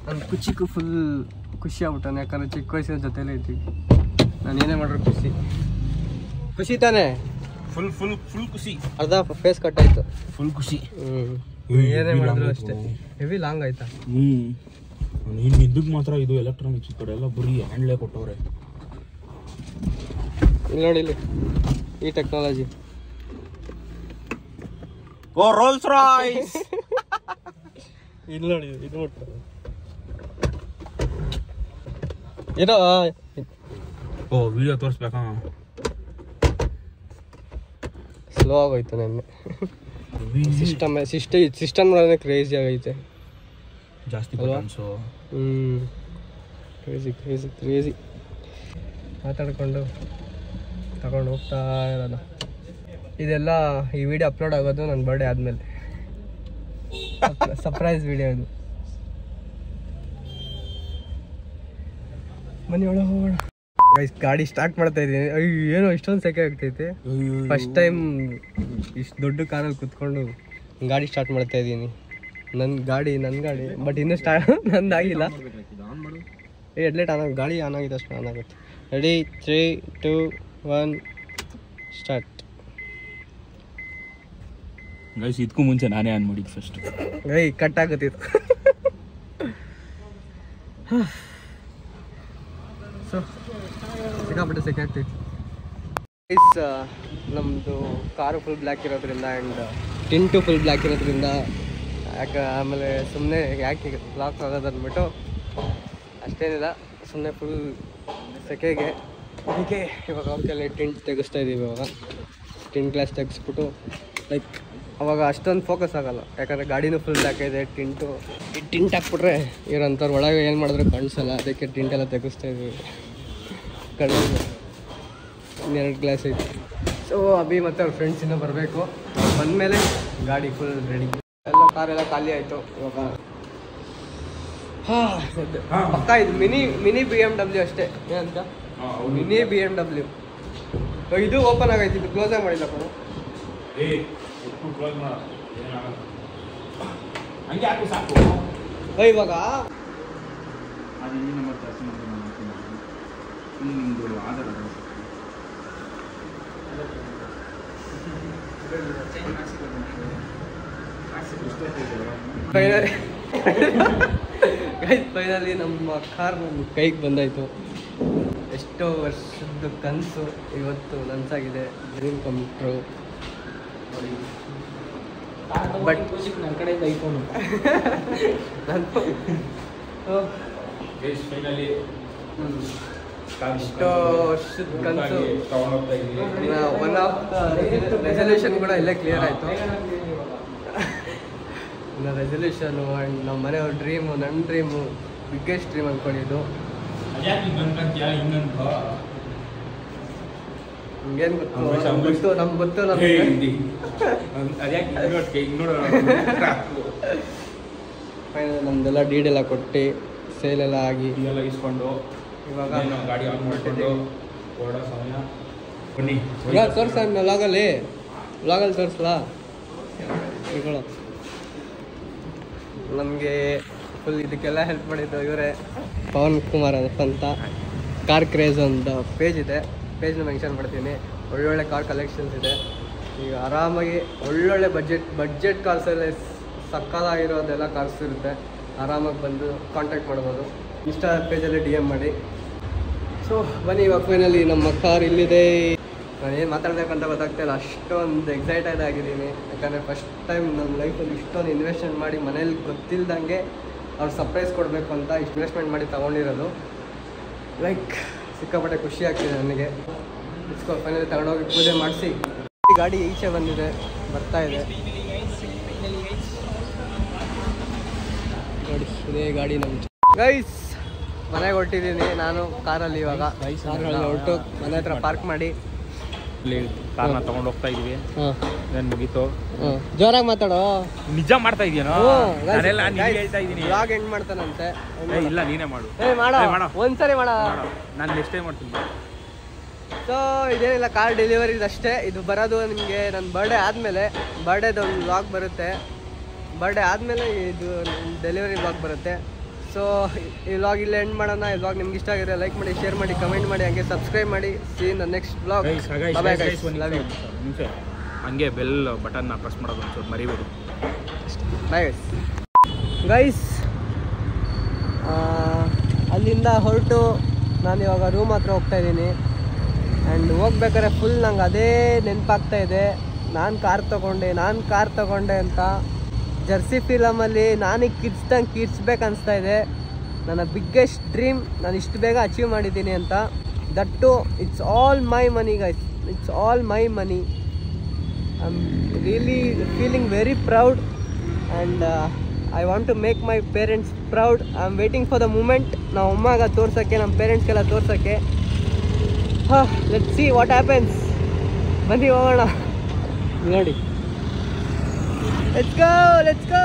ನನ್ನ ಕುಚಿಗೂ ಫುಲ್ ಖುಷಿ ಆಗ್ಬಿಟ್ಟಾನೆ, ಯಾಕಂದ್ರೆ ಚಿಕ್ಕ ವಯಸ್ಸಿನ ಜೊತೆಲೇ ಇದ್ದೀವಿ. ನಾನು ಏನೇ ಮಾಡ್ರು ಖುಷಿ ತಾನೇ. ಫುಲ್ ಫುಲ್ ಫುಲ್ ಖುಷಿ. ಅರ್ಧ ಫೇಸ್ ಕಟ್ ಆಯ್ತು, ಫುಲ್ ಖುಷಿ. ಏನೇ ಮಾಡಿದ್ರು ಅಷ್ಟೇ. ಹೆವಿ ಲಾಂಗ್ ಆಯ್ತಾ? ಇನ್ನು ಇದಕ್ಕೆ ಮಾತ್ರ ಇದು ಎಲೆಕ್ಟ್ರಾನಿಕ್ಸ್ ಈ ಕಡೆ ಎಲ್ಲ ಬರೀ ಹ್ಯಾಂಡ್ಲೇ ಕೊಟ್ಟವ್ರೆ. ಇಲ್ಲಿ ನೋಡಿ, ಇಲ್ಲಿ ಈ ಟೆಕ್ನಾಲಜಿ. ಓ ರೋಲ್ಸ್ ರಾಯ್ಸ್. ಇಲ್ಲಿ ನೋಡಿ, ಇದು ಬಿಟ್ಟು ಏನೋ. ಓ ವಿಡಿಯೋ ತೋರಿಸ್ಬೇಕಾ? ಸ್ಲೋ ಆಗೋಯ್ತು ನೆನ್ನೆ. ಸಿಸ್ಟಮ್ ನೋಡೋದೇ ಕ್ರೇಜಿ ಆಗೈತೆ ಜಾಸ್ತಿ. ಕ್ರೇಜಿ ಮಾತಾಡ್ಕೊಂಡು ತಗೊಂಡು ಹೋಗ್ತಾ ಇರೋದು. ಇದೆಲ್ಲ ಈ ವಿಡಿಯೋ ಅಪ್ಲೋಡ್ ಆಗೋದು ನನ್ನ ಬರ್ಡೇ ಆದಮೇಲೆ. ಸರ್ಪ್ರೈಸ್ ವಿಡಿಯೋ ಇದು. ಮನೆ ಒಳಗೆ ಹೋಗೋಣ. ಗಾಡಿ ಸ್ಟಾರ್ಟ್ ಮಾಡ್ತಾ ಇದ್ದೀನಿ. ಏನೋ ಇಷ್ಟೊಂದು ಸೆಕೆ ಆಗ್ತೈತೆ. ಫಸ್ಟ್ ಟೈಮ್ ಇಷ್ಟು ದೊಡ್ಡ ಕಾರಲ್ಲಿ ಕುತ್ಕೊಂಡು ಗಾಡಿ ಸ್ಟಾರ್ಟ್ ಮಾಡ್ತಾ ಇದ್ದೀನಿ. ನನ್ನ ಗಾಡಿ ಬಟ್ ಇನ್ನೂ ನಂದಾಗಿಲ್ಲ. ಹೆಡ್ಲೈಟ್ ಆನ್, ಗಾಡಿ ಆನ್ ಆಗಿದೆ ಅಷ್ಟು ಆನ್ ಆಗುತ್ತೆ. Ready, 3, 2, 1 start. ಗೈಸ್ ಇದಕ್ಕೂ ಮುಂಚೆ ನಾನೇ ಆನ್ ಮಾಡಿದ್ದು ಫಸ್ಟ್. ಕಟ್ ಆಗುತ್ತಿತ್ತು. ಸೊ ಸಿಕ್ಕಾಪಟ್ಟೆ ಸೆಕೆ ಆಗ್ತೈತಿ. ನಮ್ಮದು ಕಾರು ಫುಲ್ ಬ್ಲ್ಯಾಕ್ ಇರೋದ್ರಿಂದ ಆ್ಯಂಡ್ ಟಿಂಟು ಫುಲ್ ಬ್ಲ್ಯಾಕ್ ಇರೋದ್ರಿಂದ ಆಮೇಲೆ ಸುಮ್ಮನೆ ಯಾಕೆ ಲಾಕ್ ಆಗೋದು ಅಂದ್ಬಿಟ್ಟು ಅಷ್ಟೇನಿಲ್ಲ, ಸುಮ್ಮನೆ ಫುಲ್ ಸೆಕೆಗೆ ಅದಕ್ಕೆ ಇವಾಗ ಅವ್ರಿಗೆಲ್ಲ ಟಿಂಟ್ ತೆಗೆಸ್ತಾ ಇದ್ದೀವಿ. ಇವಾಗ ಟಿಂಟ್ ಗ್ಲಾಸ್ ತೆಗೆಸ್ಬಿಟ್ಟು ಲೈಕ್ ಅವಾಗ ಅಷ್ಟೊಂದು ಫೋಕಸ್ ಆಗೋಲ್ಲ, ಯಾಕಂದರೆ ಗಾಡಿನೂ ಫುಲ್ ಬ್ಲ್ಯಾಕ್ ಇದೆ. ಈ ಟಿಂಟ್ ಹಾಕ್ಬಿಟ್ರೆ ಇರೋಂಥವ್ರು ಒಳಗೆ ಏನು ಮಾಡಿದ್ರು ಕಾಣಿಸಲ್ಲ, ಅದಕ್ಕೆ ಟಿಂಟೆಲ್ಲ ತೆಗೆಸ್ತಾ ಇದ್ದೀವಿ. ಕಡಿಮೆ ಇನ್ನೆರಡು ಗ್ಲಾಸ್ ಐತಿ. ಸೊ ಅಭಿ ಮತ್ತು ಅವ್ರ ಫ್ರೆಂಡ್ಸ್ ಇನ್ನೂ ಬರಬೇಕು. ಬಂದಮೇಲೆ ಗಾಡಿ ಫುಲ್ ರೆಡಿ. ಎಲ್ಲ ಕಾರೆಲ್ಲ ಖಾಲಿ ಆಯಿತು ಇವಾಗ. ಪಕ್ಕ ಇದು ಮಿನಿ BMW ಅಷ್ಟೇ. ಏನಂತ ಮಿನಿ BMW. ಇದು ಓಪನ್ ಆಗೈತಿ, ಇದು ಕ್ಲೋಸ್ ಆಗಿ ಮಾಡಿಲ್ಲ ಕಣ. ಇವಾಗ ಫೈನಲಿ ನಮ್ಮ ಕಾರ್ ನಮ್ಮ ಕೈಗೆ ಬಂದಾಯಿತು. ಎಷ್ಟೋ ವರ್ಷದ ಕನಸು ಇವತ್ತು ನನಸಾಗಿದೆ. Dream come true. ಬಟ್ ನನ್ನ ಕಡೆಯಿಂದ ಐಫೋನು ಎಷ್ಟೋ ವರ್ಷದ ಕನಸು. ಒನ್ ಆಫ್ ರೆಸಲ್ಯೂಷನ್ ಕೂಡ ಇಲ್ಲೇ ಕ್ಲಿಯರ್ ಆಯಿತು. ನನ್ನ ರೆಸಲ್ಯೂಷನು ಆ್ಯಂಡ್ ನಮ್ಮ ಮನೆಯವ್ರ ಡ್ರೀಮು, ನನ್ನ ಡ್ರೀಮು, ಬಿಗ್ಗೆಸ್ಟ್ ಡ್ರೀಮ್ ಅಂದ್ಕೊಂಡಿದ್ದು. ಹಿಂಗೇನು ಗೊತ್ತು, ನಮ್ಗೆ ಗೊತ್ತು. ಫೈನಲ್ ನಮ್ದೆಲ್ಲ ಡೀಡೆಲ್ಲ ಕೊಟ್ಟು ಸೇಲೆಲ್ಲ ಆಗಿ ಇಸ್ಕೊಂಡು ಇವಾಗ ಗಾಡಿ ಆನ್ ಮಾಡಿಕೊಂಡು ಹೊರಡೋ ಸಮಯ. ಬನ್ನಿ ತೋರಿಸ ಲಾಗಲ್ಲಿ ತೋರಿಸ್ಲಾ? ಇಟ್ಕೊಳ್ಳೋ. ನಮಗೆ ಫುಲ್ ಇದಕ್ಕೆಲ್ಲ ಹೆಲ್ಪ್ ಮಾಡಿದ್ದು ಇವರೇ, ಪವನ್ ಕುಮಾರ್ ಅಂತ. ಕಾರ್ ಕ್ರೇಜ್ ಒಂದು ಪೇಜ್ ಇದೆ, ಪೇಜ್ನ ಮೆನ್ಷನ್ ಮಾಡ್ತೀನಿ. ಒಳ್ಳೊಳ್ಳೆ ಕಾರ್ ಕಲೆಕ್ಷನ್ಸ್ ಇದೆ. ಈಗ ಆರಾಮಾಗಿ ಒಳ್ಳೊಳ್ಳೆ ಬಡ್ಜೆಟ್ ಕಾರ್ಸಲ್ಲಿ ಸಕ್ಕತ್ತಾಗಿರೋದೆಲ್ಲ ಕಾರ್ಸ್ ಇರುತ್ತೆ. ಆರಾಮಾಗಿ ಬಂದು ಕಾಂಟ್ಯಾಕ್ಟ್ ಮಾಡ್ಬೋದು. ಇನ್ಸ್ಟಾ ಪೇಜಲ್ಲಿ DM ಮಾಡಿ. ಸೊ ಬನ್ನಿ, ಇವಾಗ ಫೈನಲಿ ನಮ್ಮ ಕಾರ್ ಇಲ್ಲಿದೆ. ನಾನು ಏನು ಮಾತಾಡಬೇಕಂತ ಗೊತ್ತಾಗ್ತಾಯಿಲ್ಲ, ಅಷ್ಟೊಂದು ಎಕ್ಸೈಟೆಡ್ ಆಗಿದ್ದೀನಿ. ಯಾಕಂದರೆ ಫಸ್ಟ್ ಟೈಮ್ ನಮ್ಮ ಲೈಫಲ್ಲಿ ಇಷ್ಟೊಂದು ಇನ್ವೆಸ್ಟ್ಮೆಂಟ್ ಮಾಡಿ, ಮನೇಲಿ ಗೊತ್ತಿಲ್ದಂಗೆ ಅವ್ರು ಸರ್ಪ್ರೈಸ್ ಕೊಡಬೇಕು ಅಂತ ಇನ್ವೆಸ್ಟ್ಮೆಂಟ್ ಮಾಡಿ ತೊಗೊಂಡಿರೋದು. ಲೈಕ್ ಸಿಕ್ಕಾಪಟ್ಟೆ ಖುಷಿ ಆಗ್ತಿದೆ ನನಗೆ. ಇಸ್ಕೊ ಫೈನಲಿ ತಗೊಂಡೋಗಿ ಪೂಜೆ ಮಾಡಿಸಿ ಗಾಡಿ ಈಚೆ ಬಂದಿದೆ, ಬರ್ತಾ ಇದೆ ನೋಡಿ. ಇದೇ ಗಾಡಿ ನಮ್ಮ ಗೈಸ್. ಮನೆಗೆ ಹೊರಟಿದ್ದೀನಿ ನಾನು ಕಾರಲ್ಲಿ. ಇವಾಗ ಹೊರಟು ಮನೆ ಹತ್ರ ಪಾರ್ಕ್ ಮಾಡಿ ಇಲ್ಲಿ ಕಾರ್ನ ತಗೊಂಡು ಹೋಗ್ತಾ ಇದೀವಿ. ಏನು ಮುಗೀತು. ಜೋರಾಗಿ ಮಾತಾಡೋ. ನಿಜ ಮಾಡ್ತಾ ಇದೀನೋ? ಹೇಳ್ತಾ ಇದೀನಿ. ವ್ಲಾಗ್ ಎಂಡ್ ಮಾಡ್ತಾನಂತೆ. ಇಲ್ಲ ನೀನೇ ಮಾಡು. ಒಂದ್ಸರಿ ಮಾಡ, ನಾನು ನೆಕ್ಸ್ಟ್ ಟೈಮ್ ಮಾಡ್ತೀನಿ. ಸೊ ಇದೇನಿಲ್ಲ, ಕಾರ್ ಡೆಲಿವರಿ ಅಷ್ಟೇ. ಇದು ಬರೋದು ನಿಮಗೆ ನನ್ನ ಬರ್ಡೇ ಆದಮೇಲೆ. ಬರ್ಡೇದು ಒಂದು ವ್ಲಾಗ್ ಬರುತ್ತೆ. ಬರ್ಡೇ ಆದಮೇಲೆ ಇದು ಡೆಲಿವರಿ ವ್ಲಾಗ್ ಬರುತ್ತೆ. ಸೊ ಈ ವ್ಲಾಗ್ ಇಲ್ಲಿ ಎಂಡ್ ಮಾಡೋಣ. ಈ ವ್ಲಾಗ್ ನಿಮ್ಗೆ ಇಷ್ಟ ಆಗಿದ್ರೆ ಲೈಕ್ ಮಾಡಿ, ಶೇರ್ ಮಾಡಿ, ಕಮೆಂಟ್ ಮಾಡಿ, ಹಂಗೆ ಸಬ್ಸ್ಕ್ರೈಬ್ ಮಾಡಿ. See in the next vlog. Love you. ಹಂಗೆ ಬೆಲ್ ಬಟನ್ನ ಪ್ರೆಸ್ ಮಾಡೋದು ಒಂಚೂರು ಮರಿಬೇಡಿ. Bye guys. ಅಲ್ಲಿಂದ ಹೊರಟು ನಾನು ಇವಾಗ ರೂಮ್ ಹತ್ರ ಹೋಗ್ತಾ ಇದ್ದೀನಿ. ಆ್ಯಂಡ್ ಹೋಗ್ಬೇಕಾದ್ರೆ ಫುಲ್ ನಂಗೆ ಅದೇ ನೆನಪಾಗ್ತಾ ಇದೆ. ನಾನು ಕಾರ್ ತೊಗೊಂಡೆ ಅಂತ ಜರ್ಸಿ ಫಿಲಮಲ್ಲಿ ನಾನೀಗ ಕಿರ್ಚ್ಬೇಕು ಅನಿಸ್ತಾ ಇದೆ. ನನ್ನ ಬಿಗ್ಗೆಸ್ಟ್ ಡ್ರೀಮ್ ನಾನು ಇಷ್ಟು ಬೇಗ ಅಚೀವ್ ಮಾಡಿದ್ದೀನಿ ಅಂತ. That it's all my money guys, it's all my money. I am really feeling very proud and I want to make my parents proud. I am waiting for the moment. ನಾವು ಅಮ್ಮಗೆ ತೋರ್ಸೋಕ್ಕೆ, ನಮ್ಮ ಪೇರೆಂಟ್ಸ್ಗೆಲ್ಲ ತೋರ್ಸೋಕ್ಕೆ. Let's see what happens. ಬನ್ನಿ ಹೋಗೋಣ. ನೋಡಿ, let's go.